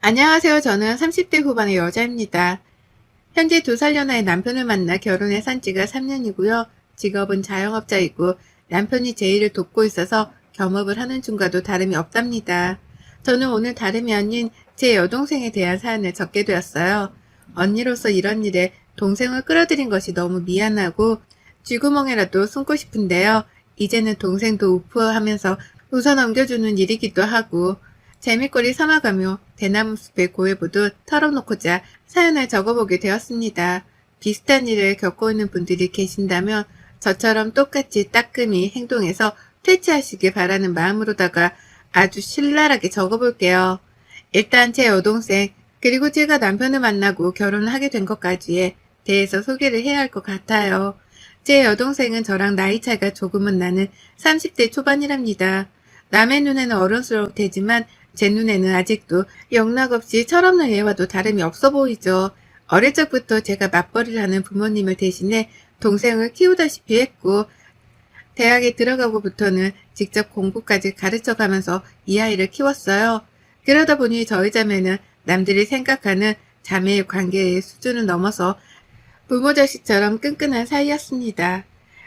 안녕하세요. 저는 30대 후반의 여자입니다. 현재 2살 연하의 남편을 만나 결혼한 지가 3년이고요. 직업은 자영업자이고 남편이 제 일을 돕고 있어서 겸업을 하는 중과도 다름이 없답니다. 저는 오늘 다름이 아닌 제 여동생에 대한 사연을 적게 되었어요. 언니로서 이런 일에 동생을 끌어들인 것이 너무 미안하고 쥐구멍에라도 숨고 싶은데요. 이제는 동생도 우프하면서 웃어 넘겨주는 일이기도 하고 재미거리 삼아가며 대나무 숲에 고해보듯 털어놓고자 사연을 적어보게 되었습니다. 비슷한 일을 겪고 있는 분들이 계신다면 저처럼 똑같이 따끔히 행동해서 퇴치하시길 바라는 마음으로다가 아주 신랄하게 적어볼게요. 일단 제 여동생 그리고 제가 남편을 만나고 결혼을 하게 된 것까지에 대해서 소개를 해야 할 것 같아요. 제 여동생은 저랑 나이 차이가 조금은 나는 30대 초반이랍니다. 남의 눈에는 어른스러울 테지만 제 눈에는 아직도 영락없이 철없는 애와도 다름이 없어 보이죠. 어릴 적부터 제가 맞벌이를 하는 부모님을 대신해 동생을 키우다시피 했고 대학에 들어가고부터는 직접 공부까지 가르쳐가면서 이 아이를 키웠어요. 그러다 보니 저희 자매는 남들이 생각하는 자매의 관계의 수준을 넘어서 부모 자식처럼 끈끈한 사이였습니다.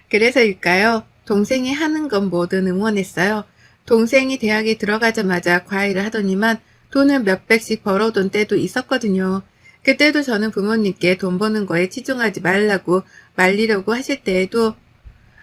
그래서일까요? 동생이 하는 건 뭐든 응원했어요. 동생이 대학에 들어가자마자 과외를 하더니만 돈을 몇백씩 벌어오던 때도 있었거든요. 그때도 저는 부모님께 돈 버는 거에 치중하지 말라고 말리려고 하실 때에도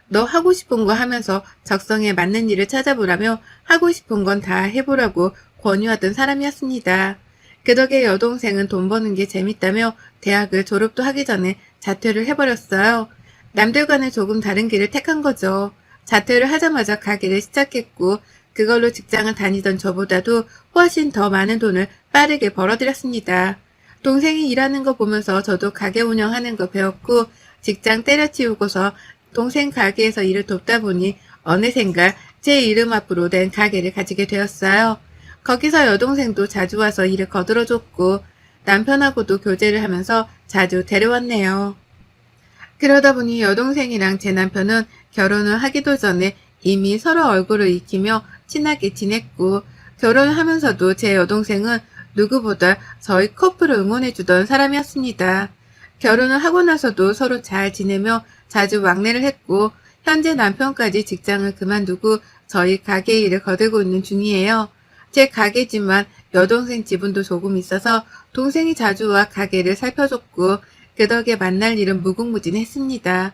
너 하고 싶은 거 하면서 적성에 맞는 일을 찾아보라며 하고 싶은 건 다 해보라고 권유하던 사람이었습니다. 그 덕에 여동생은 돈 버는 게 재밌다며 대학을 졸업도 하기 전에 자퇴를 해버렸어요. 남들과는 조금 다른 길을 택한 거죠. 자퇴를 하자마자 가게를 시작했고 그걸로 직장을 다니던 저보다도 훨씬 더 많은 돈을 빠르게 벌어들였습니다. 동생이 일하는 거 보면서 저도 가게 운영하는 거 배웠고 직장 때려치우고서 동생 가게에서 일을 돕다 보니 어느샌가 제 이름 앞으로 된 가게를 가지게 되었어요. 거기서 여동생도 자주 와서 일을 거들어줬고 남편하고도 교제를 하면서 자주 데려왔네요. 그러다 보니 여동생이랑 제 남편은 결혼을 하기도 전에 이미 서로 얼굴을 익히며 친하게 지냈고 결혼을 하면서도 제 여동생은 누구보다 저희 커플을 응원해주던 사람이었습니다. 결혼을 하고 나서도 서로 잘 지내며 자주 왕래를 했고 현재 남편까지 직장을 그만두고 저희 가게 일을 거들고 있는 중이에요. 제 가게지만 여동생 지분도 조금 있어서 동생이 자주 와 가게를 살펴줬고 그 덕에 만날 일은 무궁무진했습니다.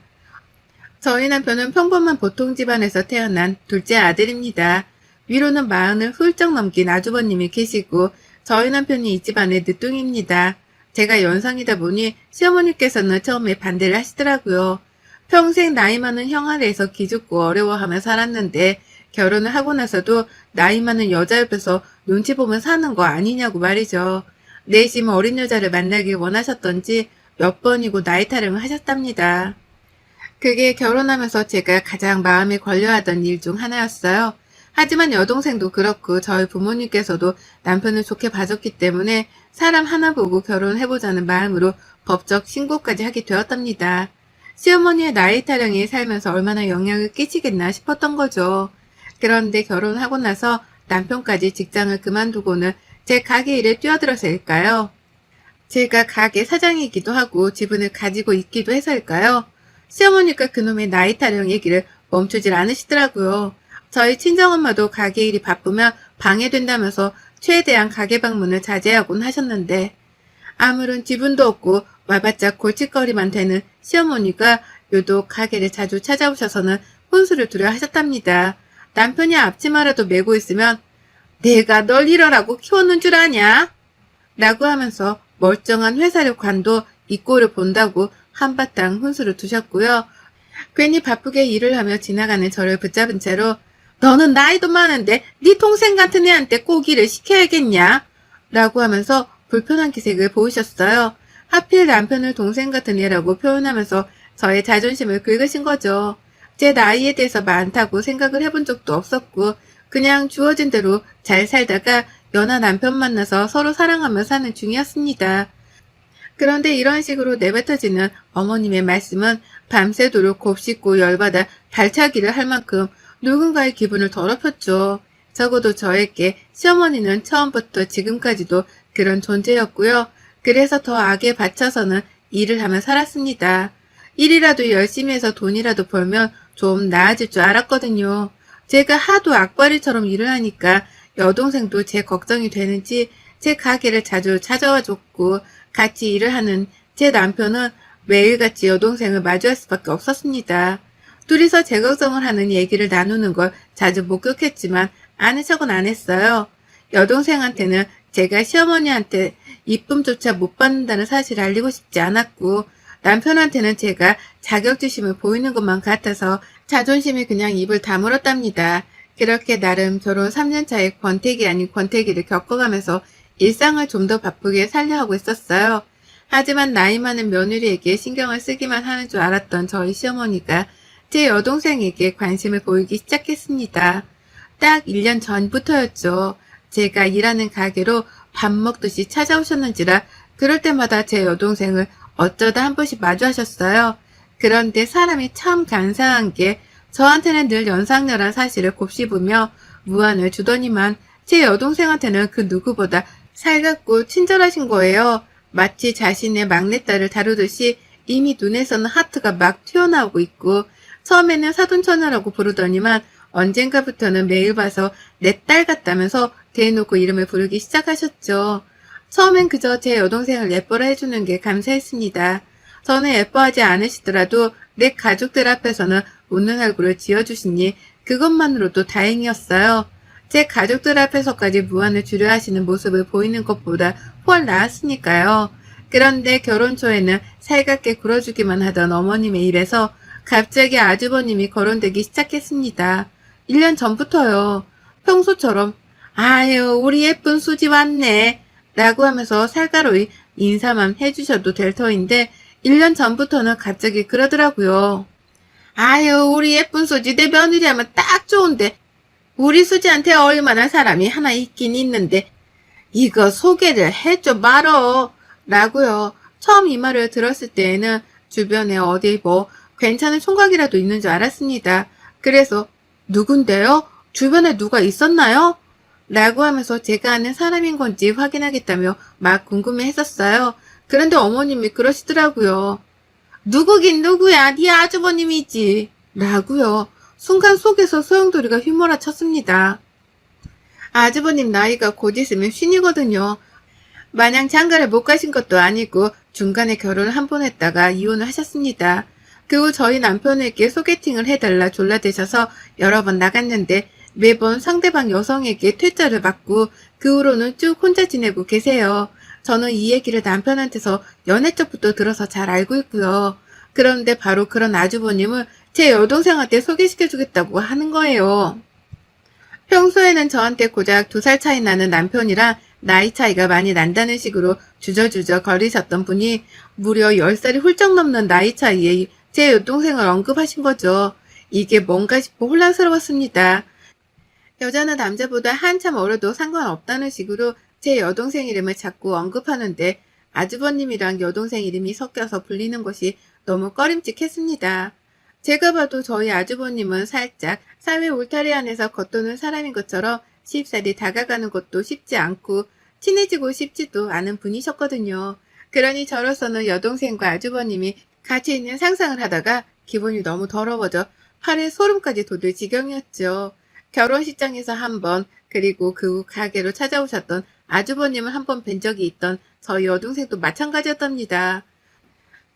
저희 남편은 평범한 보통 집안에서 태어난 둘째 아들입니다. 위로는 40을 훌쩍 넘긴 아주버님이 계시고 저희 남편이 이 집안의 늦둥입니다. 제가 연상이다 보니 시어머니께서는 처음에 반대를 하시더라고요. 평생 나이 많은 형 아래에서 기죽고 어려워하며 살았는데 결혼을 하고 나서도 나이 많은 여자 옆에서 눈치 보면 사는 거 아니냐고 말이죠. 내심 어린 여자를 만나길 원하셨던지 몇 번이고 나이 타령을 하셨답니다. 그게 결혼하면서 제가 가장 마음에 걸려하던 일 중 하나였어요. 하지만 여동생도 그렇고 저희 부모님께서도 남편을 좋게 봐줬기 때문에 사람 하나 보고 결혼해보자는 마음으로 법적 신고까지 하게 되었답니다. 시어머니의 나이 타령이 살면서 얼마나 영향을 끼치겠나 싶었던 거죠. 그런데 결혼하고 나서 남편까지 직장을 그만두고는 제 가게 일에 뛰어들어서일까요? 제가 가게 사장이기도 하고 지분을 가지고 있기도 해서일까요? 시어머니가 그놈의 나이 타령 얘기를 멈추질 않으시더라고요. 저희 친정엄마도 가게 일이 바쁘면 방해된다면서 최대한 가게 방문을 자제하곤 하셨는데 아무런 지분도 없고 와봤자 골칫거리만 되는 시어머니가 유독 가게를 자주 찾아오셔서는 혼수를 두려 하셨답니다. 남편이 앞치마라도 메고 있으면 내가 널 이러라고 키웠는 줄 아냐? 라고 하면서 멀쩡한 회사를 관둬 이 꼴을 본다고 한바탕 혼수를 두셨고요. 괜히 바쁘게 일을 하며 지나가는 저를 붙잡은 채로 너는 나이도 많은데 네 동생 같은 애한테 꼭 일을 시켜야겠냐? 라고 하면서 불편한 기색을 보이셨어요. 하필 남편을 동생 같은 애라고 표현하면서 저의 자존심을 긁으신 거죠. 제 나이에 대해서 많다고 생각을 해본 적도 없었고 그냥 주어진 대로 잘 살다가 연하 남편 만나서 서로 사랑하며 사는 중이었습니다. 그런데 이런 식으로 내뱉어지는 어머님의 말씀은 밤새도록 곱씹고 열받아 발차기를 할 만큼 누군가의 기분을 더럽혔죠. 적어도 저에게 시어머니는 처음부터 지금까지도 그런 존재였고요. 그래서 더 악에 받쳐서는 일을 하며 살았습니다. 일이라도 열심히 해서 돈이라도 벌면 좀 나아질 줄 알았거든요. 제가 하도 악바리처럼 일을 하니까 여동생도 제 걱정이 되는지 제 가게를 자주 찾아와 줬고 같이 일을 하는 제 남편은 매일같이 여동생을 마주할 수밖에 없었습니다. 둘이서 제 걱정을 하는 얘기를 나누는 걸 자주 목격했지만 아는 척은 안 했어요. 여동생한테는 제가 시어머니한테 이쁨조차 못 받는다는 사실을 알리고 싶지 않았고 남편한테는 제가 자격지심을 보이는 것만 같아서 자존심이 그냥 입을 다물었답니다. 그렇게 나름 결혼 3년 차에 권태기 아닌 권태기를 겪어가면서 일상을 좀 더 바쁘게 살려 하고 있었어요. 하지만 나이 많은 며느리에게 신경을 쓰기만 하는 줄 알았던 저희 시어머니가 제 여동생에게 관심을 보이기 시작했습니다. 딱 1년 전부터였죠. 제가 일하는 가게로 밥 먹듯이 찾아오셨는지라 그럴 때마다 제 여동생을 어쩌다 한 번씩 마주하셨어요. 그런데 사람이 참 간사한 게 저한테는 늘 연상녀란 사실을 곱씹으며 무안을 주더니만 제 여동생한테는 그 누구보다 살갑고 친절하신 거예요. 마치 자신의 막내딸을 다루듯이 이미 눈에서는 하트가 막 튀어나오고 있고 처음에는 사돈처녀라고 부르더니만 언젠가부터는 매일 봐서 내 딸 같다면서 대놓고 이름을 부르기 시작하셨죠. 처음엔 그저 제 여동생을 예뻐라 해주는 게 감사했습니다. 저는 예뻐하지 않으시더라도 내 가족들 앞에서는 웃는 얼굴을 지어주시니 그것만으로도 다행이었어요. 제 가족들 앞에서까지 무안을 주려 하시는 모습을 보이는 것보다 훨 나았으니까요. 그런데 결혼 초에는 살갑게 굴어주기만 하던 어머님의 입에서 갑자기 아주버님이 거론되기 시작했습니다. 1년 전부터요. 평소처럼 아유 우리 예쁜 수지 왔네 라고 하면서 살가로이 인사만 해주셔도 될 터인데 1년 전부터는 갑자기 그러더라고요. 아유 우리 예쁜 수지 내 며느리 하면 딱 좋은데 우리 수지한테 어울릴만한 사람이 하나 있긴 있는데 이거 소개를 해줘 말어 라고요. 처음 이 말을 들었을 때에는 주변에 어디 뭐 괜찮은 총각이라도 있는 줄 알았습니다. 그래서 누군데요? 주변에 누가 있었나요? 라고 하면서 제가 아는 사람인 건지 확인하겠다며 막 궁금해 했었어요. 그런데 어머님이 그러시더라고요. 누구긴 누구야 네 아주버님이지 라고요. 순간 속에서 소용돌이가 휘몰아 쳤습니다. 아주버님 나이가 곧 있으면 쉰이거든요. 마냥 장가를 못 가신 것도 아니고 중간에 결혼을 한 번 했다가 이혼을 하셨습니다. 그 후 저희 남편에게 소개팅을 해달라 졸라대셔서 여러 번 나갔는데 매번 상대방 여성에게 퇴짜를 받고 그 후로는 쭉 혼자 지내고 계세요. 저는 이 얘기를 남편한테서 연애 쪽부터 들어서 잘 알고 있고요. 그런데 바로 그런 아주버님을 제 여동생한테 소개시켜주겠다고 하는 거예요. 평소에는 저한테 고작 2살 차이 나는 남편이랑 나이 차이가 많이 난다는 식으로 주저주저 거리셨던 분이 무려 10살이 훌쩍 넘는 나이 차이에 제 여동생을 언급하신 거죠. 이게 뭔가 싶어 혼란스러웠습니다. 여자나 남자보다 한참 어려도 상관없다는 식으로 제 여동생 이름을 자꾸 언급하는데 아주버님이랑 여동생 이름이 섞여서 불리는 것이 너무 꺼림칙했습니다. 제가 봐도 저희 아주버님은 살짝 사회 울타리 안에서 겉도는 사람인 것처럼 쉽사리 다가가는 것도 쉽지 않고 친해지고 싶지도 않은 분이셨거든요. 그러니 저로서는 여동생과 아주버님이 같이 있는 상상을 하다가 기분이 너무 더러워져 팔에 소름까지 돋을 지경이었죠. 결혼식장에서 한 번, 그리고 그 후 가게로 찾아오셨던 아주버님을 한 번 뵌 적이 있던 저희 여동생도 마찬가지였답니다.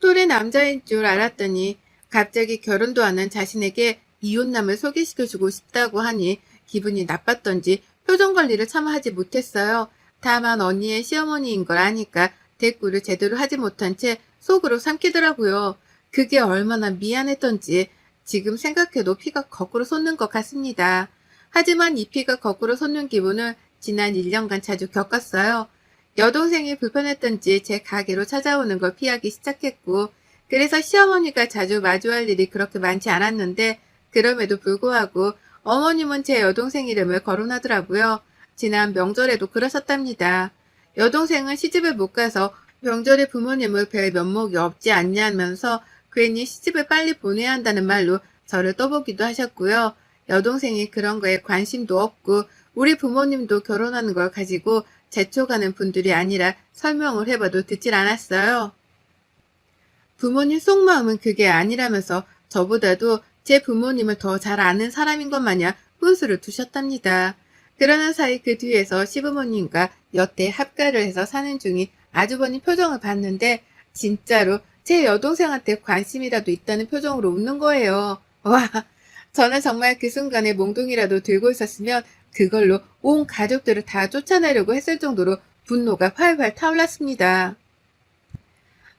또래 남자인 줄 알았더니 갑자기 결혼도 안 한 자신에게 이혼남을 소개시켜주고 싶다고 하니 기분이 나빴던지 표정 관리를 차마 하지 못했어요. 다만 언니의 시어머니인 걸 아니까 대꾸를 제대로 하지 못한 채 속으로 삼키더라고요. 그게 얼마나 미안했던지 지금 생각해도 피가 거꾸로 솟는 것 같습니다. 하지만 이 피가 거꾸로 솟는 기분을 지난 1년간 자주 겪었어요. 여동생이 불편했던지 제 가게로 찾아오는 걸 피하기 시작했고 그래서 시어머니가 자주 마주할 일이 그렇게 많지 않았는데 그럼에도 불구하고 어머님은 제 여동생 이름을 거론하더라고요. 지난 명절에도 그러셨답니다. 여동생은 시집을 못 가서 명절에 부모님을 뵐 면목이 없지 않냐면서 괜히 시집을 빨리 보내야 한다는 말로 저를 떠보기도 하셨고요. 여동생이 그런 거에 관심도 없고 우리 부모님도 결혼하는 걸 가지고 재촉하는 분들이 아니라 설명을 해봐도 듣질 않았어요. 부모님 속마음은 그게 아니라면서 저보다도 제 부모님을 더 잘 아는 사람인 것 마냥 훈수를 두셨답니다. 그러는 사이 그 뒤에서 시부모님과 여태 합가를 해서 사는 중인 아주버님 표정을 봤는데 진짜로 제 여동생한테 관심이라도 있다는 표정으로 웃는 거예요. 와, 저는 정말 그 순간에 몽둥이라도 들고 있었으면 그걸로 온 가족들을 다 쫓아내려고 했을 정도로 분노가 활활 타올랐습니다.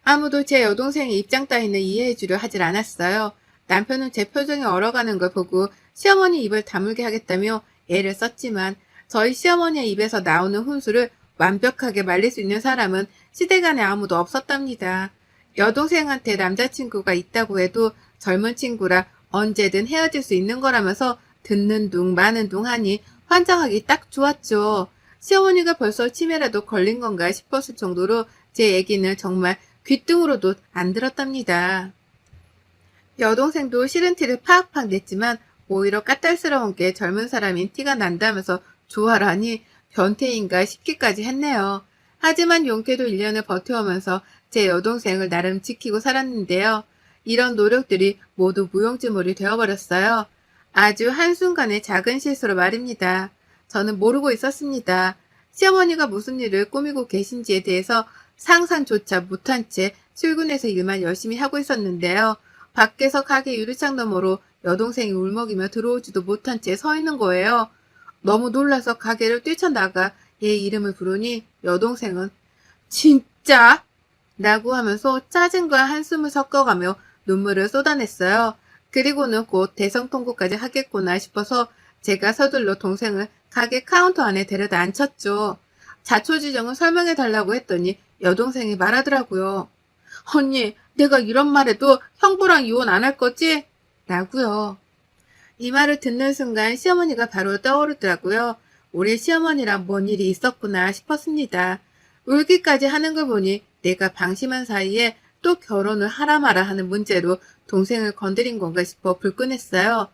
아무도 제 여동생의 입장 따위는 이해해주려 하질 않았어요. 남편은 제 표정이 얼어가는 걸 보고 시어머니 입을 다물게 하겠다며 애를 썼지만 저희 시어머니의 입에서 나오는 훈수를 완벽하게 말릴 수 있는 사람은 시대간에 아무도 없었답니다. 여동생한테 남자친구가 있다고 해도 젊은 친구라 언제든 헤어질 수 있는 거라면서 듣는 둥 마는 둥 하니 환장하기 딱 좋았죠. 시어머니가 벌써 치매라도 걸린 건가 싶었을 정도로 제 얘기는 정말 귓등으로도 안 들었답니다. 여동생도 싫은 티를 팍팍 냈지만 오히려 까탈스러운 게 젊은 사람인 티가 난다면서 좋아라니 변태인가 싶기까지 했네요. 하지만 용케도 1년을 버텨오면서 제 여동생을 나름 지키고 살았는데요. 이런 노력들이 모두 무용지물이 되어버렸어요. 아주 한순간의 작은 실수로 말입니다. 저는 모르고 있었습니다. 시어머니가 무슨 일을 꾸미고 계신지에 대해서 상상조차 못한 채 출근해서 일만 열심히 하고 있었는데요. 밖에서 가게 유리창 너머로 여동생이 울먹이며 들어오지도 못한 채 서 있는 거예요. 너무 놀라서 가게를 뛰쳐나가 얘 이름을 부르니 여동생은 진짜? 라고 하면서 짜증과 한숨을 섞어가며 눈물을 쏟아냈어요. 그리고는 곧 대성통곡까지 하겠구나 싶어서 제가 서둘러 동생을 가게 카운터 안에 데려다 앉혔죠. 자초지정을 설명해달라고 했더니 여동생이 말하더라고요. 언니, 내가 이런 말해도 형부랑 이혼 안 할 거지? 라고요. 이 말을 듣는 순간 시어머니가 바로 떠오르더라고요. 우리 시어머니랑 뭔 일이 있었구나 싶었습니다. 울기까지 하는 걸 보니 내가 방심한 사이에 또 결혼을 하라 마라 하는 문제로 동생을 건드린 건가 싶어 불끈했어요.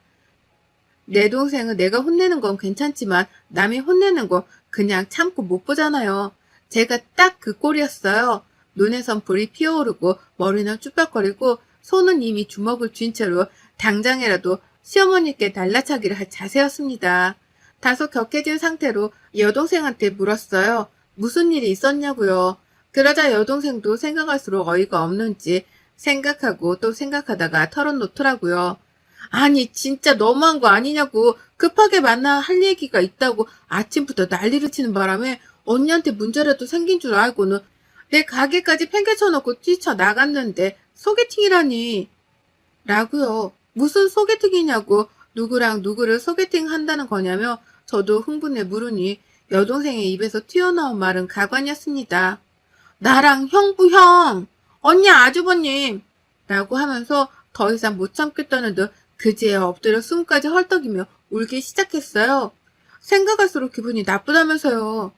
내 동생은 내가 혼내는 건 괜찮지만 남이 혼내는 거 그냥 참고 못 보잖아요. 제가 딱 그 꼴이었어요. 눈에선 불이 피어오르고 머리는 쭈뼛거리고 손은 이미 주먹을 쥔 채로 당장이라도 시어머니께 날라차기를 할 자세였습니다. 다소 격해진 상태로 여동생한테 물었어요. 무슨 일이 있었냐고요. 그러자 여동생도 생각할수록 어이가 없는지 생각하고 또 생각하다가 털어놓더라고요. 아니 진짜 너무한 거 아니냐고. 급하게 만나 할 얘기가 있다고 아침부터 난리를 치는 바람에 언니한테 문제라도 생긴 줄 알고는 내 가게까지 팽개쳐놓고 뛰쳐나갔는데 소개팅이라니. 라고요. 무슨 소개팅이냐고. 누구랑 누구를 소개팅 한다는 거냐며 저도 흥분해 물으니 여동생의 입에서 튀어나온 말은 가관이었습니다. 나랑 형부 형, 언니 아주버님 라고 하면서 더 이상 못 참겠다는 듯 그제야 엎드려 숨까지 헐떡이며 울기 시작했어요. 생각할수록 기분이 나쁘다면서요.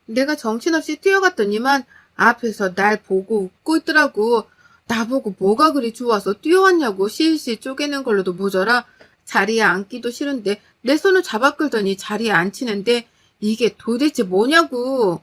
내가 정신없이 뛰어갔더니만 앞에서 날 보고 웃고 있더라고. 나보고 뭐가 그리 좋아서 뛰어왔냐고 실실 쪼개는 걸로도 모자라 자리에 앉기도 싫은데 내 손을 잡아 끌더니 자리에 앉히는데 이게 도대체 뭐냐고.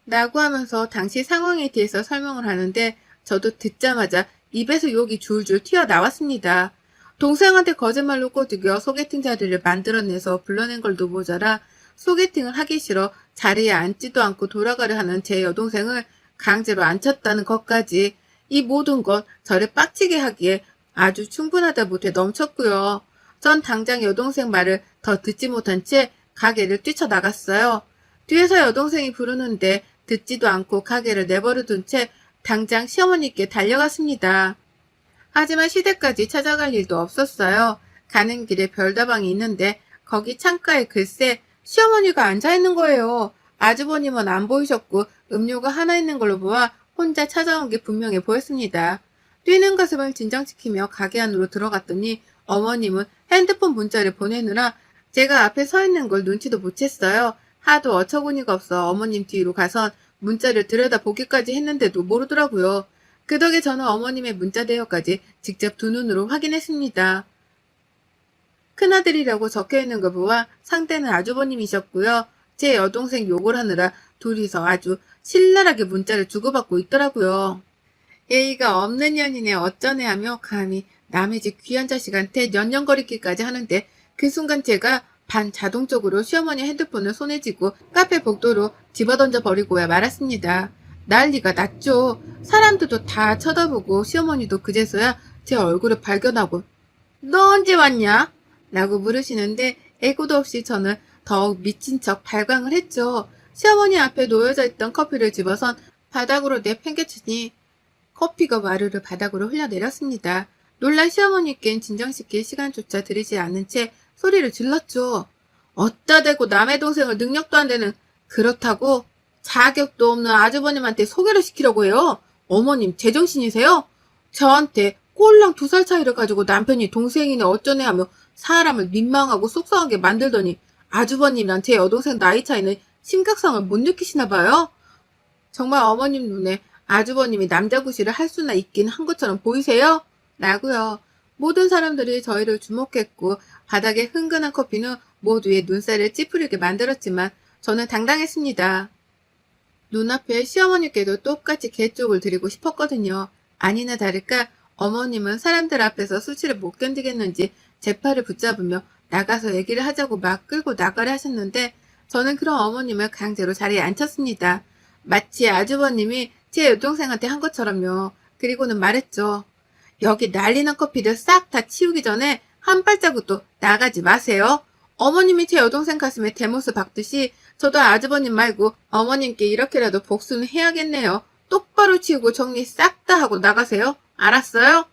라고 하면서 당시 상황에 대해서 설명을 하는데 저도 듣자마자 입에서 욕이 줄줄 튀어나왔습니다. 동생한테 거짓말로 꼬드겨 소개팅 자리를 만들어내서 불러낸 걸도 모자라 소개팅을 하기 싫어 자리에 앉지도 않고 돌아가려 하는 제 여동생을 강제로 앉혔다는 것까지 이 모든 것 저를 빡치게 하기에 아주 충분하다 못해 넘쳤고요. 전 당장 여동생 말을 더 듣지 못한 채 가게를 뛰쳐나갔어요. 뒤에서 여동생이 부르는데 듣지도 않고 가게를 내버려둔 채 당장 시어머니께 달려갔습니다. 하지만 시댁까지 찾아갈 일도 없었어요. 가는 길에 별다방이 있는데 거기 창가에 글쎄 시어머니가 앉아있는 거예요. 아주버님은 안 보이셨고 음료가 하나 있는 걸로 보아 혼자 찾아온 게 분명해 보였습니다. 뛰는 가슴을 진정시키며 가게 안으로 들어갔더니 어머님은 핸드폰 문자를 보내느라 제가 앞에 서 있는 걸 눈치도 못 챘어요. 하도 어처구니가 없어 어머님 뒤로 가선 문자를 들여다보기까지 했는데도 모르더라고요. 그 덕에 저는 어머님의 문자 대여까지 직접 두 눈으로 확인했습니다. 큰아들이라고 적혀있는 거 보아 상대는 아주버님이셨고요. 제 여동생 욕을 하느라 둘이서 아주 신랄하게 문자를 주고받고 있더라고요. 예의가 없는 년이네 어쩌네 하며 감히 남의 집 귀한 자식한테 년년거리기까지 하는데 그 순간 제가 반자동적으로 시어머니 핸드폰을 손에 쥐고 카페 복도로 집어던져 버리고야 말았습니다. 난리가 났죠. 사람들도 다 쳐다보고 시어머니도 그제서야 제 얼굴을 발견하고 너 언제 왔냐? 라고 물으시는데 애고도 없이 저는 더욱 미친 척 발광을 했죠. 시어머니 앞에 놓여져 있던 커피를 집어선 바닥으로 내팽개치니 커피가 와르르 바닥으로 흘러내렸습니다. 놀란 시어머니께는 진정시킬 시간조차 들이지 않은 채 소리를 질렀죠. 어따 대고 남의 동생을 능력도 안 되는 그렇다고 자격도 없는 아주버님한테 소개를 시키려고 해요. 어머님 제정신이세요? 저한테 꼴랑 2살 차이를 가지고 남편이 동생이네 어쩌네 하며 사람을 민망하고 속상하게 만들더니 아주버님이랑 제 여동생 나이 차이는 심각성을 못 느끼시나 봐요. 정말 어머님 눈에 아주버님이 남자구실을 할 수나 있긴 한 것처럼 보이세요? 라고요. 모든 사람들이 저희를 주목했고 바닥에 흥건한 커피는 모두의 눈살을 찌푸리게 만들었지만 저는 당당했습니다. 눈앞에 시어머니께도 똑같이 개쪽을 드리고 싶었거든요. 아니나 다를까 어머님은 사람들 앞에서 수치를 못 견디겠는지 제 팔을 붙잡으며 나가서 얘기를 하자고 막 끌고 나가려 하셨는데 저는 그런 어머님을 강제로 자리에 앉혔습니다. 마치 아주버님이 제 여동생한테 한 것처럼요. 그리고는 말했죠. 여기 난리난 커피를 싹 다 치우기 전에 한 발자국도 나가지 마세요. 어머님이 제 여동생 가슴에 대못을 박듯이 저도 아주버님 말고 어머님께 이렇게라도 복수는 해야겠네요. 똑바로 치우고 정리 싹 다 하고 나가세요. 알았어요?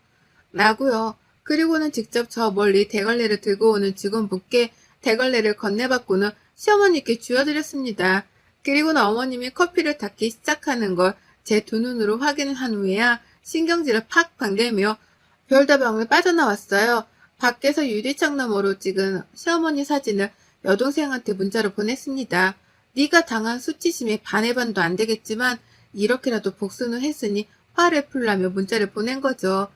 라고요. 그리고는 직접 저 멀리 대걸레를 들고 오는 직원분께 대걸레를 건네받고는 시어머니께 쥐어드렸습니다. 그리고는 어머님이 커피를 닦기 시작하는 걸 제 두 눈으로 확인을 한 후에야 신경질을 팍팍 내며 별다방을 빠져나왔어요. 밖에서 유리창 너머로 찍은 시어머니 사진을 여동생한테 문자로 보냈습니다. 네가 당한 수치심에 반의 반도 안 되겠지만 이렇게라도 복수는 했으니 화를 풀라며 문자를 보낸 거죠.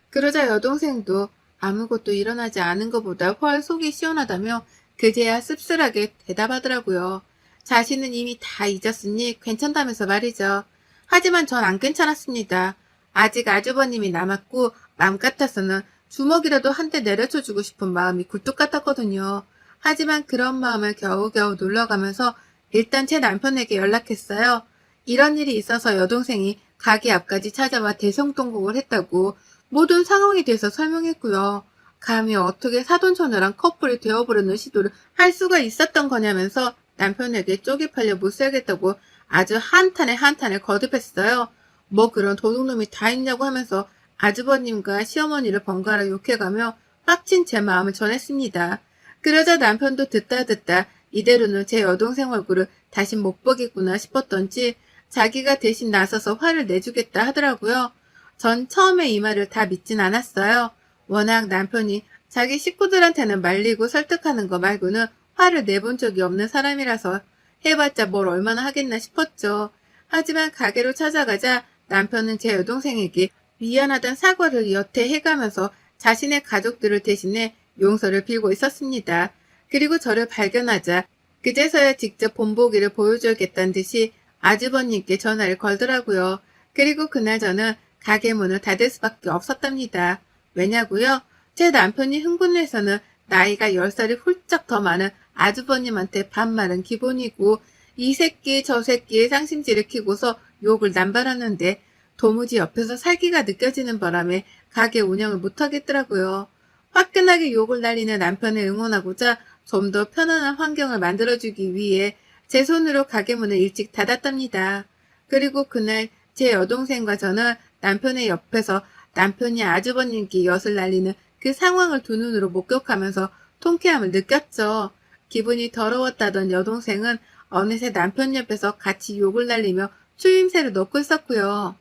그러자 여동생도 아무것도 일어나지 않은 것보다 훨 속이 시원하다며 그제야 씁쓸하게 대답하더라고요. 자신은 이미 다 잊었으니 괜찮다면서 말이죠. 하지만 전 안 괜찮았습니다. 아직 아주버님이 남았고 맘 같아서는 주먹이라도 한 대 내려쳐주고 싶은 마음이 굴뚝 같았거든요. 하지만 그런 마음을 겨우겨우 눌러가면서 일단 제 남편에게 연락했어요. 이런 일이 있어서 여동생이 가게 앞까지 찾아와 대성통곡을 했다고 모든 상황에 대해서 설명했고요. 감히 어떻게 사돈처녀랑 커플이 되어보려는 시도를 할 수가 있었던 거냐면서 남편에게 쪽이 팔려 못 살겠다고 아주 한탄에 한탄을 거듭했어요. 뭐 그런 도둑놈이 다 있냐고 하면서 아주버님과 시어머니를 번갈아 욕해가며 빡친 제 마음을 전했습니다. 그러자 남편도 듣다 이대로는 제 여동생 얼굴을 다시 못 보겠구나 싶었던지 자기가 대신 나서서 화를 내주겠다 하더라고요. 전 처음에 이 말을 다 믿진 않았어요. 워낙 남편이 자기 식구들한테는 말리고 설득하는 거 말고는 화를 내본 적이 없는 사람이라서 해봤자 뭘 얼마나 하겠나 싶었죠. 하지만 가게로 찾아가자 남편은 제 여동생에게 미안하단 사과를 여태 해가면서 자신의 가족들을 대신해 용서를 빌고 있었습니다. 그리고 저를 발견하자 그제서야 직접 본보기를 보여줘야겠다는 듯이 아주버님께 전화를 걸더라고요. 그리고 그날 저는 가게 문을 닫을 수밖에 없었답니다. 왜냐고요? 제 남편이 흥분해서는 나이가 10살이 훌쩍 더 많은 아주버님한테 반말은 기본이고 이 새끼 저 새끼의 상심지를 키고서 욕을 남발하는데 도무지 옆에서 살기가 느껴지는 바람에 가게 운영을 못하겠더라고요. 화끈하게 욕을 날리는 남편을 응원하고자 좀 더 편안한 환경을 만들어주기 위해 제 손으로 가게 문을 일찍 닫았답니다. 그리고 그날 제 여동생과 저는 남편의 옆에서 남편이 아주버님께 엿을 날리는 그 상황을 두 눈으로 목격하면서 통쾌함을 느꼈죠. 기분이 더러웠다던 여동생은 어느새 남편 옆에서 같이 욕을 날리며 추임새를 넣고 있었고요.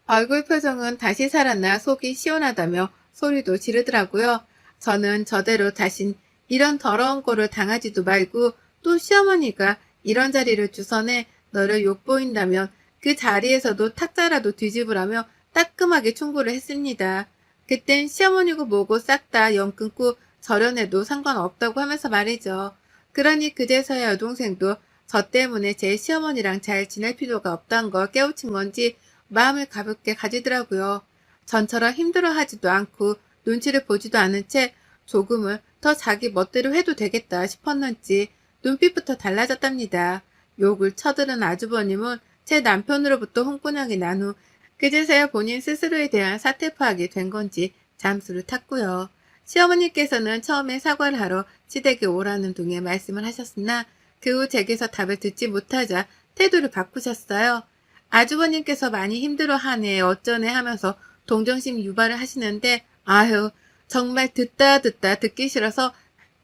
얼굴 표정은 다시 살았나 속이 시원하다며 소리도 지르더라고요. 저는 저대로 다신 이런 더러운 꼴을 당하지도 말고 또 시어머니가 이런 자리를 주선해 너를 욕보인다면 그 자리에서도 탁자라도 뒤집으라며 따끔하게 충고를 했습니다. 그땐 시어머니고 뭐고 싹 다 영 끊고 저련해도 상관없다고 하면서 말이죠. 그러니 그제서야 여동생도 저 때문에 제 시어머니랑 잘 지낼 필요가 없다는 걸 깨우친 건지 마음을 가볍게 가지더라고요. 전처럼 힘들어하지도 않고 눈치를 보지도 않은 채 조금은 더 자기 멋대로 해도 되겠다 싶었는지 눈빛부터 달라졌답니다. 욕을 쳐들은 아주버님은 제 남편으로부터 홍군형이 난 후 그제서야 본인 스스로에 대한 사태 파악이 된 건지 잠수를 탔고요. 시어머니께서는 처음에 사과를 하러 시댁에 오라는 둥에 말씀을 하셨으나 그 후 제게서 답을 듣지 못하자 태도를 바꾸셨어요. 아주버님께서 많이 힘들어하네 어쩌네 하면서 동정심 유발을 하시는데 아휴 정말 듣다 듣기 싫어서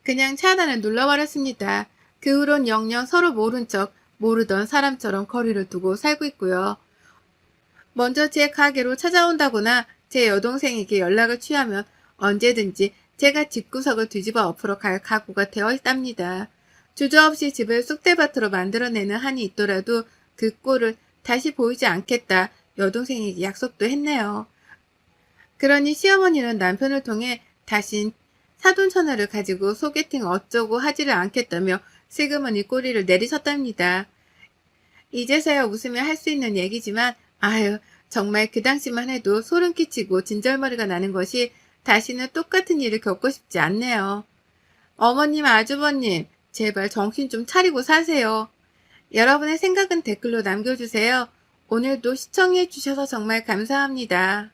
그냥 차단을 눌러버렸습니다. 그 후론 영영 서로 모른 척 모르던 사람처럼 거리를 두고 살고 있고요. 먼저 제 가게로 찾아온다거나 제 여동생에게 연락을 취하면 언제든지 제가 집구석을 뒤집어 엎으러 갈 각오가 되어 있답니다. 주저없이 집을 쑥대밭으로 만들어내는 한이 있더라도 그 꼴을 다시 보이지 않겠다 여동생에게 약속도 했네요. 그러니 시어머니는 남편을 통해 다신 사돈처녀를 가지고 소개팅 어쩌고 하지를 않겠다며 슬그머니 꼬리를 내리셨답니다. 이제서야 웃으며 할 수 있는 얘기지만 아유 정말 그 당시만 해도 소름 끼치고 진절머리가 나는 것이 다시는 똑같은 일을 겪고 싶지 않네요. 어머님, 아주버님, 제발 정신 좀 차리고 사세요. 여러분의 생각은 댓글로 남겨주세요. 오늘도 시청해 주셔서 정말 감사합니다.